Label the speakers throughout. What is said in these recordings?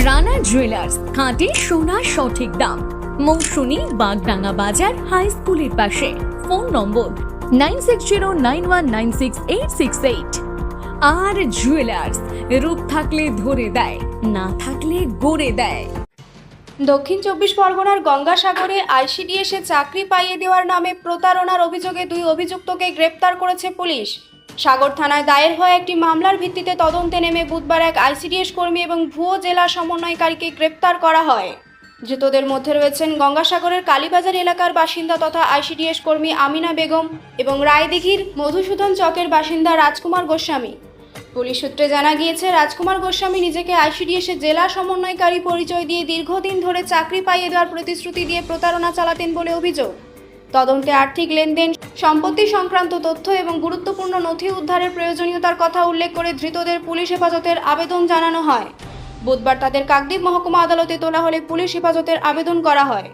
Speaker 1: Rana jewellers, খাঁটি সোনার সঠিক দাম। মৌসুমী, বাগডাঙ্গা বাজার, হাই স্কুলের পাশে। ফোন নম্বর 9609196868। আর জুয়েলার্স, রূপ থাকলে ধরে দেয়, না থাকলে গড়ে দেয়।
Speaker 2: দক্ষিণ চব্বিশ পরগনার গঙ্গাসাগরে আইসিডিএসে চাকরি পাইয়ে দেওয়ার নামে প্রতারণার অভিযোগে 2 অভিযুক্তকে গ্রেপ্তার করেছে পুলিশ। সাগর থানায় দায়ের হওয়া একটি মামলার ভিত্তিতে তদন্তে নেমে বুধবার এক আইসিডিএস কর্মী এবং ভুয়ো জেলা সমন্বয়কারীকে গ্রেপ্তার করা হয়। ধৃতদের মধ্যে রয়েছেন গঙ্গাসাগরের কালীবাজার এলাকার বাসিন্দা তথা আইসিডিএস কর্মী আমিনা বেগম এবং রায়দিঘির মধুসূদন চকের বাসিন্দা রাজকুমার গোস্বামী। পুলিশ সূত্রে জানা গিয়েছে, রাজকুমার গোস্বামী নিজেকে আইসিডিএসের জেলা সমন্বয়কারী পরিচয় দিয়ে দীর্ঘদিন ধরে চাকরি পাইয়ে দেওয়ার প্রতিশ্রুতি দিয়ে প্রতারণা চালাতেন বলে অভিযোগ। তদন্তে আর্থিক লেনদেন, সম্পত্তি সংক্রান্ত তথ্য এবং গুরুত্বপূর্ণ নথি উদ্ধারের প্রয়োজনীয়তার কথা উল্লেখ করে ধৃতদের পুলিশ হেফাজতের আবেদন জানানো হয়। বুধবার তাদের কাকদ্বীপ মহকুমা আদালতে তোলা হলে পুলিশ হেফাজতের আবেদন করা হয়।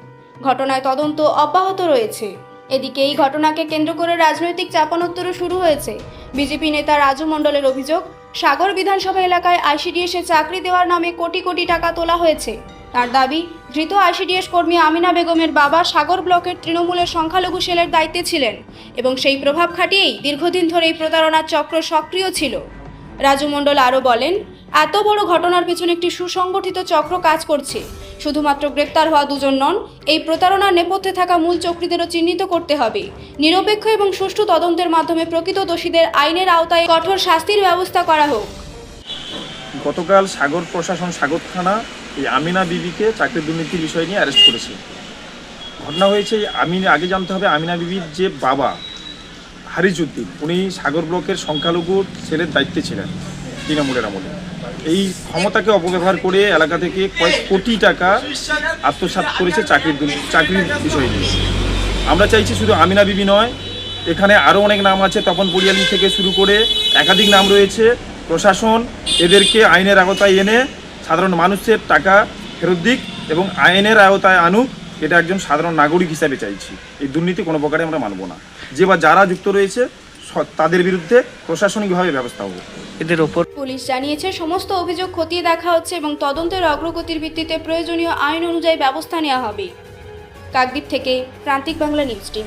Speaker 2: ঘটনায় তদন্ত অব্যাহত রয়েছে। এদিকে এই ঘটনাকে কেন্দ্র করে রাজনৈতিক চাপানোত্তরও শুরু হয়েছে। বিজেপি নেতা রাজু মণ্ডলের অভিযোগ, সাগর বিধানসভা এলাকায় আইসিডিএসে চাকরি দেওয়ার নামে কোটি কোটি টাকা তোলা হয়েছে। তার দাবি, ধৃত আইসিডিএস কর্মী আমিনা বেগমের বাবা সাগর ব্লকের তৃণমূলের সংখ্যালঘু সেলের দায়িত্বে ছিলেন এবং সেই প্রভাব খাটিয়েই দীর্ঘদিন ধরে এই প্রতারণার চক্র সক্রিয় ছিল। রাজু মণ্ডল আরও বলেন, এত বড় ঘটনার পিছনে একটি সুসংগঠিত চক্র কাজ করছে। শুধুমাত্র গ্রেপ্তার হওয়া 2 জন নন, এই প্রতারণার নেপথ্যে থাকা মূল চক্রীদেরও চিহ্নিত করতে হবে। নিরপেক্ষ এবং সুষ্ঠু তদন্তের মাধ্যমে প্রকৃত দোষীদের আইনের আওতায় কঠোর শাস্তির ব্যবস্থা করা হোক।
Speaker 3: গতকাল সাগর প্রশাসন সাগর থানা এই আমিনা বিবিকে চাকরি দুর্নীতির বিষয় নিয়ে অ্যারেস্ট করেছে। ঘটনা হয়েছে, আগে জানতে হবে আমিনা বিবির যে বাবা হারিজউদ্দিন, উনি সাগর ব্লকের সংখ্যালঘু সেলের দায়িত্বে ছিলেন তৃণমূলের আমলে। এই ক্ষমতাকে অপব্যবহার করে এলাকা থেকে কয়েক কোটি টাকা আত্মসাৎ করেছে চাকরির বিষয় নিয়ে। আমরা চাইছি শুধু আমিনা বিবি নয়, এখানে আরও অনেক নাম আছে, তপন পরিয়ালি থেকে শুরু করে একাধিক নাম রয়েছে। প্রশাসন এদেরকে আইনের আওতায় এনে সাধারণ মানুষের টাকা ফেরত দিক এবং আইনের আওতায় আনুক, এটা একজন সাধারণ নাগরিক হিসাবে চাইছি। এই দুর্নীতি কোনো প্রকারে আমরা মানব না। যারা যুক্ত রয়েছে তাদের বিরুদ্ধে প্রশাসনিকভাবে ব্যবস্থা হবে।
Speaker 4: এদের ওপর
Speaker 2: পুলিশ জানিয়েছে, সমস্ত অভিযোগ খতিয়ে দেখা হচ্ছে এবং তদন্তের অগ্রগতির ভিত্তিতে প্রয়োজনীয় আইন অনুযায়ী ব্যবস্থা নেওয়া হবে। কাকদ্বীপ থেকে প্রান্তিক বাংলা নিউজ টিম।